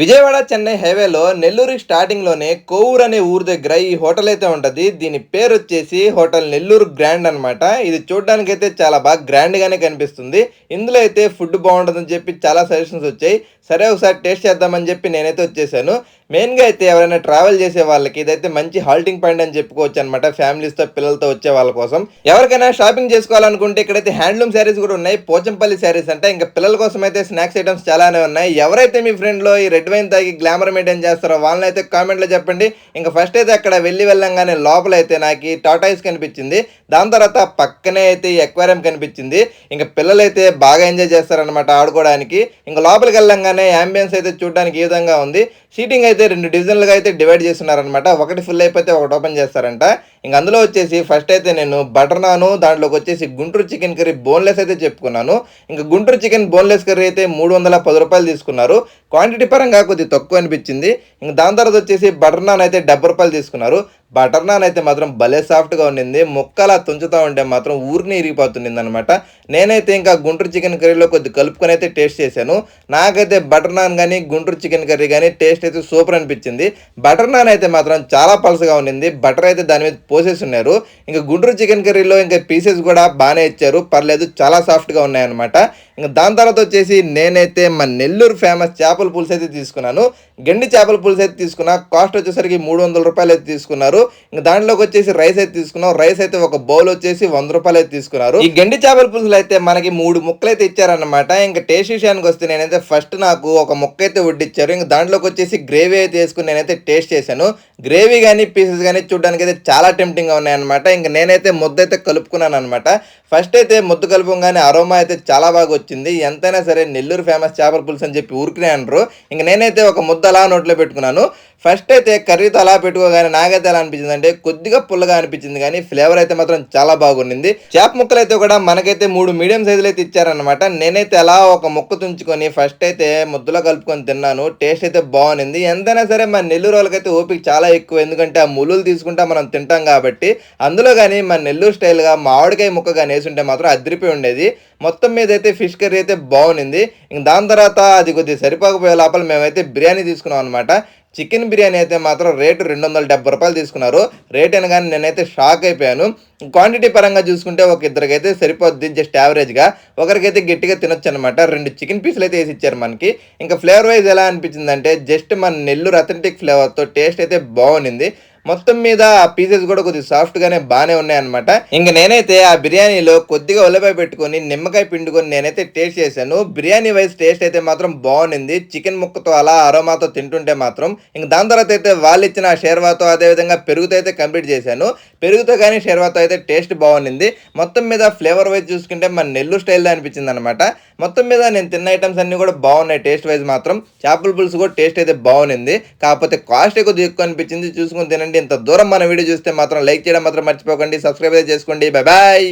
విజయవాడ చెన్నై హైవేలో నెల్లూరు స్టార్టింగ్లోనే కోవూరు అనే ఊరు దగ్గర ఈ హోటల్ అయితే ఉంటుంది. దీని పేరు వచ్చేసి హోటల్ నెల్లూరు గ్రాండ్ అనమాట. ఇది చూడడానికి అయితే చాలా బాగా గ్రాండ్గానే కనిపిస్తుంది. ఇందులో అయితే ఫుడ్ బాగుంటుందని చెప్పి చాలా సజెషన్స్ వచ్చాయి. సరే ఒకసారి టేస్ట్ చేద్దామని చెప్పి నేనైతే వచ్చేసాను. మెయిన్గా అయితే ఎవరైనా ట్రావెల్ చేసే వాళ్ళకి ఇదైతే మంచి హాల్టింగ్ పాయింట్ అని చెప్పుకోవచ్చు అనమాట. ఫ్యామిలీస్తో పిల్లలతో వచ్చే వాళ్ళ కోసం ఎవరికైనా షాపింగ్ చేసుకోవాలనుకుంటే ఇక్కడైతే హ్యాండ్లూమ్ శారీస్ కూడా ఉన్నాయి. పోచంపల్లి శారీస్ అంటే ఇంకా పిల్లల కోసం అయితే స్నాక్స్ ఐటమ్స్ చాలానే ఉన్నాయి. ఎవరైతే మీ ఫ్రెండ్లో ఈ రెడ్ వైన్ తాగి గ్లామర్ మెయింటైన్ చేస్తారో వాళ్ళని అయితే కామెంట్లో చెప్పండి. ఇంకా ఫస్ట్ అయితే అక్కడ వెళ్ళంగానే లోపల అయితే నాకు టాటాయిస్ కనిపించింది. దాని తర్వాత పక్కనే అయితే ఈ ఎక్వేరియం కనిపించింది. ఇంకా పిల్లలు అయితే బాగా ఎంజాయ్ చేస్తారనమాట ఆడుకోవడానికి. ఇంకా లోపలికి వెళ్ళంగానే యాంబియన్స్ అయితే చూడడానికి ఈ విధంగా ఉంది. సీటింగ్ అయితే 2 డివిజన్లుగా అయితే డివైడ్ చేస్తున్నారనమాట. ఒకటి ఫుల్ అయిపోతే ఒకటి ఓపెన్ చేస్తారంట. ఇంక అందులో వచ్చేసి ఫస్ట్ అయితే నేను బటర్ నాను, దాంట్లోకి వచ్చేసి గుంటూరు చికెన్ కర్రీ బోన్లెస్ అయితే చెప్పుకున్నాను. ఇంకా గుంటూరు చికెన్ బోన్లెస్ కర్రీ అయితే 310 రూపాయలు తీసుకున్నారు. క్వాంటిటీ పరంగా కొద్దిగా తక్కువ అనిపించింది. ఇంక దాని తర్వాత వచ్చేసి బటర్ నాన్ అయితే 70 రూపాయలు తీసుకున్నారు. బటర్ నాన్ అయితే మాత్రం భలే సాఫ్ట్గా ఉండింది. ముక్కలా తుంచుతూ ఉంటే మాత్రం ఊరిని ఇరిగిపోతుంది అనమాట. నేనైతే ఇంకా గుంటూరు చికెన్ కర్రీలో కొద్ది కలుపుకొని అయితే టేస్ట్ చేశాను. నాకైతే బటర్ నాన్ కానీ గుంటూరు చికెన్ కర్రీ కానీ టేస్ట్ అయితే సూపర్ అనిపించింది. బటర్ నాన్ అయితే మాత్రం చాలా పలసగా ఉండింది. బటర్ అయితే దాని మీద పోసేసి ఉన్నారు. ఇంకా గుంటూరు చికెన్ కర్రీలో ఇంకా పీసెస్ కూడా బాగానే ఇచ్చారు, పర్లేదు, చాలా సాఫ్ట్గా ఉన్నాయన్నమాట. ఇంకా దాని తర్వాత వచ్చేసి నేనైతే మా నెల్లూరు ఫేమస్ చేపల పులుసు అయితే తీసుకున్నాను. గండి చేపల పులుసు అయితే తీసుకున్నా. కాస్ట్ వచ్చేసరికి 300 రూపాయలు అయితే తీసుకున్నారు. ఇంకా దాంట్లోకి వచ్చేసి రైస్ అయితే తీసుకున్నాం. రైస్ అయితే ఒక బౌల్ వచ్చేసి 100 రూపాయలు అయితే తీసుకున్నారు. ఈ గండి చేపల పులుసులు అయితే మనకి 3 ముక్కలు అయితే ఇచ్చారనమాట. ఇంకా టేస్ట్ విషయానికి వస్తే నేనైతే ఫస్ట్ నాకు ఒక ముక్క అయితే వడ్డిచ్చారు. ఇంకా దాంట్లోకి వచ్చేసి గ్రేవీ అయితే వేసుకుని నేనైతే టేస్ట్ చేశాను. గ్రేవీ కానీ పీసెస్ కానీ చూడడానికి అయితే చాలా టెంప్టింగ్గా ఉన్నాయన్నమాట. ఇంకా నేనైతే ముద్ద అయితే కలుపుకున్నాను అనమాట. ఫస్ట్ అయితే ముద్ద కలుపుగానే అరోమా అయితే చాలా బాగా వచ్చింది. ఎంతైనా సరే నెల్లూరు ఫేమస్ చేపల పులుసు అని చెప్పి ఊరికినే అనరు. ఇంక నేనైతే ఒక ముద్ద అలా నోట్లో పెట్టుకున్నాను. ఫస్ట్ అయితే కర్రీతో అలా పెట్టుకోగానే నాకైతే ఎలా అనిపించింది అంటే కొద్దిగా పుల్లగా అనిపించింది, కానీ ఫ్లేవర్ అయితే మాత్రం చాలా బాగుండింది. చేప ముక్కలు అయితే కూడా మనకైతే 3 మీడియం సైజులు అయితే ఇచ్చారనమాట. నేనైతే అలా ఒక ముక్క తుంచుకొని ఫస్ట్ అయితే ముద్దలో కలుపుకొని తిన్నాను. టేస్ట్ అయితే బాగుంది. ఎంతైనా సరే మన నెల్లూరు వాళ్ళకైతే ఓపిక చాలా ఎక్కువ, ఎందుకంటే ఆ ముళ్ళులు తీసుకుంటా మనం తింటాం కాబట్టి. అందులో కానీ మన నెల్లూరు స్టైల్గా మామిడికాయ ముక్క కానీ వేసుంటే మాత్రం అదిరిపోయి ఉండేది. మొత్తం మీద అయితే ఫిష్ కర్రీ అయితే బాగుంది. ఇంక దాని తర్వాత అది కొద్దిగా సరిపోకపోయే లోపల మేమైతే బిర్యానీ తీసుకున్నాం అనమాట. చికెన్ బిర్యానీ అయితే మాత్రం రేటు 270 రూపాయలు తీసుకున్నారు. రేట్ అనగానే నేనైతే షాక్ అయిపోయాను. క్వాంటిటీ పరంగా చూసుకుంటే ఒక ఇద్దరికైతే సరిపోద్ది, జస్ట్ యావరేజ్గా. ఒకరికైతే గట్టిగా తినొచ్చు అనమాట. 2 చికెన్ పీసులు అయితే వేసి ఇచ్చారు మనకి. ఇంకా ఫ్లేవర్ వైజ్ ఎలా అనిపించిందంటే జస్ట్ మన నెల్లూరు అథెంటిక్ ఫ్లేవర్తో టేస్ట్ అయితే బాగుంది. మొత్తం మీద ఆ పీసెస్ కూడా కొద్దిగా సాఫ్ట్గానే బాగానే ఉన్నాయన్నమాట. ఇంక నేనైతే ఆ బిర్యానీలో కొద్దిగా ఉల్లిపాయ పెట్టుకొని నిమ్మకాయ పిండుకొని నేనైతే టేస్ట్ చేశాను. బిర్యానీ వైజ్ టేస్ట్ అయితే మాత్రం బాగుంది. చికెన్ ముక్కతో అలా అరోమాతో తింటుంటే మాత్రం. ఇంక దాని తర్వాత అయితే వాళ్ళు ఇచ్చిన షేర్వాతో అదేవిధంగా పెరుగుతో అయితే కంప్లీట్ చేశాను. పెరుగుతో కానీ షేర్వాతో అయితే టేస్ట్ బాగుంది. మొత్తం మీద ఫ్లేవర్ వైజ్ చూసుకుంటే మన నెల్లూరు స్టైల్లో అనిపించింది అనమాట. మొత్తం మీద నేను తిన్న ఐటమ్స్ అన్ని కూడా బాగున్నాయి. టేస్ట్ వైజ్ మాత్రం చేపల పులుసు కూడా టేస్ట్ అయితే బాగుంది. కాకపోతే కాస్ట్ కొద్దిగా ఎక్కువ అనిపించింది. చూసుకుని తినండి. ఇంత దూరం మన వీడియో చూస్తే మాత్రం లైక్ చేయడం మాత్రం మర్చిపోకండి. సబ్స్క్రైబ్ చేసుకోండి. Bye bye.